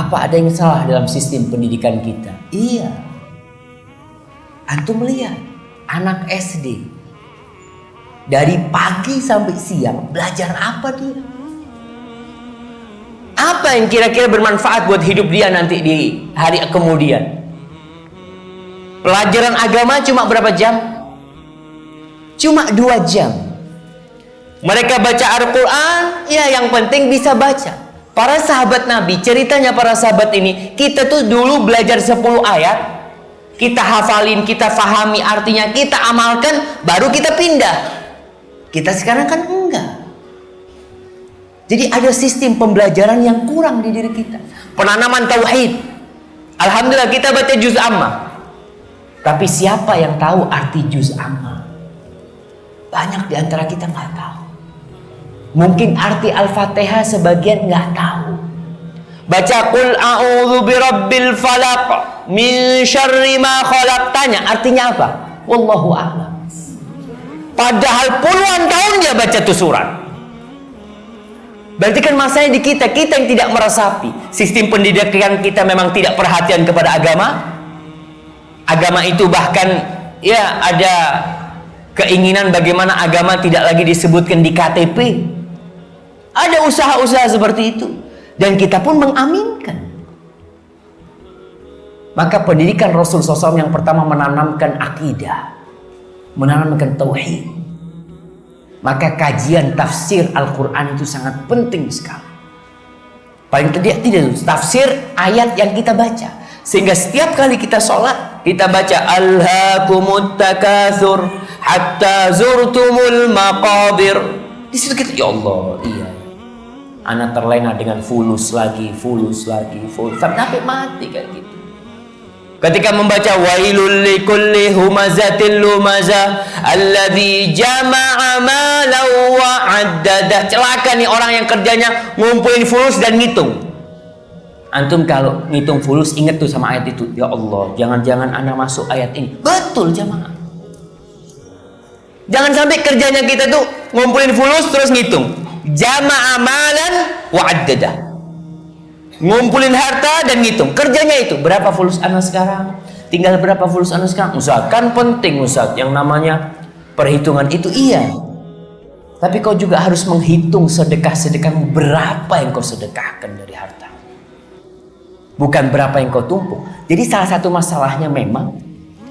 Apa ada yang salah dalam sistem pendidikan kita? Iya. Antum lihat anak SD dari pagi sampai siang belajar apa dia? Apa yang kira-kira bermanfaat buat hidup dia nanti di hari kemudian? Pelajaran agama cuma berapa jam? Cuma 2 jam. Mereka baca Al-Quran, ya yang penting bisa baca. Para sahabat Nabi, ceritanya para sahabat ini, kita tuh dulu belajar 10 ayat, kita hafalin, kita fahami artinya, kita amalkan, baru kita pindah. Kita sekarang kan enggak. Jadi ada sistem pembelajaran yang kurang di diri kita. Penanaman tauhid. Alhamdulillah kita baca juz amma. Tapi siapa yang tahu arti juz amma? Banyak di antara kita nggak tahu. Mungkin arti Al-Fatihah sebagian nggak tahu. Baca qul a'udzu birabbil falaq min syarri ma khalaq. Tanya artinya apa? Wallahu a'lam. Padahal puluhan tahun dia baca tuh surat. Berarti kan masalahnya di kita yang tidak meresapi. Sistem pendidikan kita memang tidak perhatian kepada agama. Agama itu bahkan ya ada keinginan bagaimana agama tidak lagi disebutkan di KTP. Ada usaha-usaha seperti itu. Dan kita pun mengaminkan. Maka pendidikan Rasul SAW yang pertama menanamkan akidah, menanamkan tauhid. Maka kajian tafsir Al-Quran itu sangat penting sekali. Paling tidak tafsir ayat yang kita baca. Sehingga setiap kali kita sholat, kita baca Alhaakumut takatsur hatta zurtumul maqabir. Di situ kita, ya Allah, iya. Anak terlena dengan fulus lagi. Sampai mati kayak gitu. Ketika membaca wailul likulli humazatil lumazah alladzi jama'a malan wa 'addadah. Celaka nih orang yang kerjanya ngumpulin fulus dan ngitung. Antum kalau ngitung fulus ingat tuh sama ayat itu. Ya Allah, jangan-jangan anak masuk ayat ini. Betul jamaah. Jangan sampai kerjanya kita tuh ngumpulin fulus terus ngitung. Jama'a malan wa 'addadah. Ngumpulin harta dan ngitung. Kerjanya itu berapa fulus anak sekarang, tinggal berapa fulus anak sekarang. Ustaz, kan penting Ustaz yang namanya perhitungan itu, iya. Tapi kau juga harus menghitung sedekah-sedekahmu, berapa yang kau sedekahkan dari harta, bukan berapa yang kau tumpuk. Jadi salah satu masalahnya memang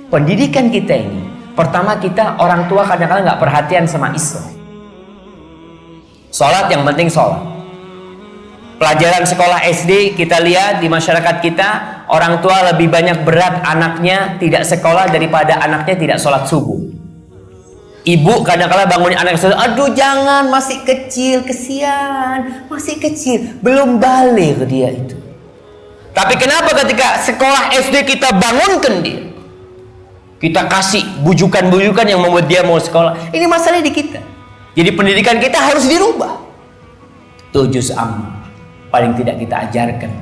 pendidikan kita ini. Pertama, kita orang tua kadang-kadang nggak perhatian sama Islam. Sholat yang penting sholat. Pelajaran sekolah SD kita lihat di masyarakat kita, orang tua lebih banyak berat anaknya tidak sekolah daripada anaknya tidak sholat subuh. Ibu kadang-kadang bangunin anak sholat, aduh jangan, masih kecil, kesian, masih kecil, belum balik dia itu. Tapi kenapa ketika sekolah SD kita bangunkan dia, kita kasih bujukan-bujukan yang membuat dia mau sekolah? Ini masalahnya di kita. Jadi pendidikan kita harus dirubah. Tuh juz amma paling tidak kita ajarkan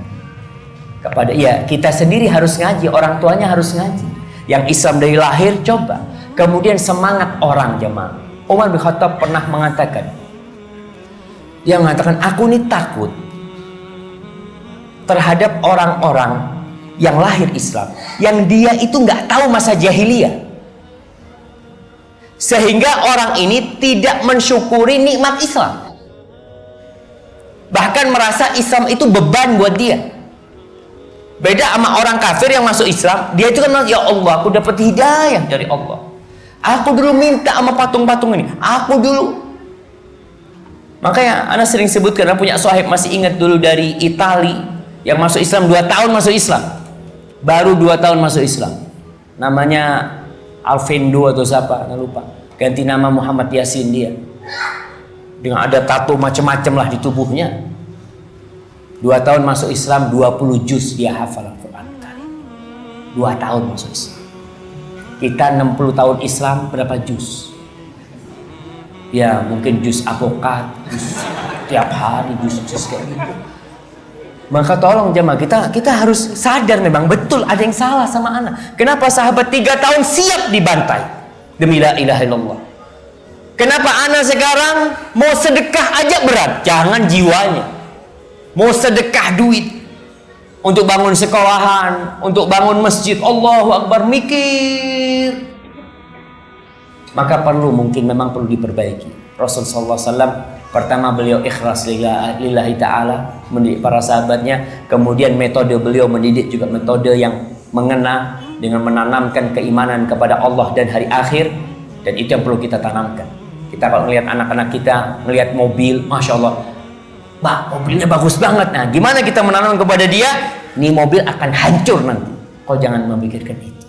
kepada, ya kita sendiri harus ngaji, orang tuanya harus ngaji. Yang Islam dari lahir coba. Kemudian semangat orang jemaah. Umar bin Khattab pernah mengatakan, dia mengatakan, aku ini takut terhadap orang-orang yang lahir Islam, yang dia itu nggak tahu masa jahiliyah, sehingga orang ini tidak mensyukuri nikmat Islam, bahkan merasa Islam itu beban buat dia. Beda sama orang kafir yang masuk Islam, dia itu kan, ya Allah, aku dapat hidayah dari Allah, aku dulu minta sama patung-patung ini, aku dulu. Makanya ana sering sebutkan, ana punya sahib masih ingat dulu dari Itali yang masuk Islam 2 tahun masuk Islam, baru 2 tahun masuk Islam, namanya Alvendo atau siapa, nggak lupa, ganti nama Muhammad Yasin dia, dengan ada tato macam-macam lah di tubuhnya. 2 tahun masuk Islam, 20 juz dia hafal Al-Quran. 2 tahun masuk Islam. Kita 60 tahun Islam, berapa juz? Ya mungkin juz apokat, juz tiap hari, juz kayak gitu. Maka tolong jemaah, kita harus sadar memang betul ada yang salah sama anak. Kenapa sahabat 3 tahun siap dibantai demi la ilaha illallah? Kenapa anak sekarang mau sedekah aja berat? Jangan jiwanya, mau sedekah duit. untuk bangun sekolahan, untuk bangun masjid. Allahu Akbar, mikir. Maka memang perlu diperbaiki. Rasulullah SAW pertama beliau ikhlas lillahi ta'ala, mendidik para sahabatnya. Kemudian metode beliau mendidik juga metode yang mengena, dengan menanamkan keimanan kepada Allah dan hari akhir. Dan itu yang perlu kita tanamkan. Kita kalau melihat anak-anak kita, melihat mobil, Masya Allah, Pak, mobilnya bagus banget. Nah, gimana kita menanam kepada dia? Nih mobil akan hancur nanti. Kau jangan memikirkan itu.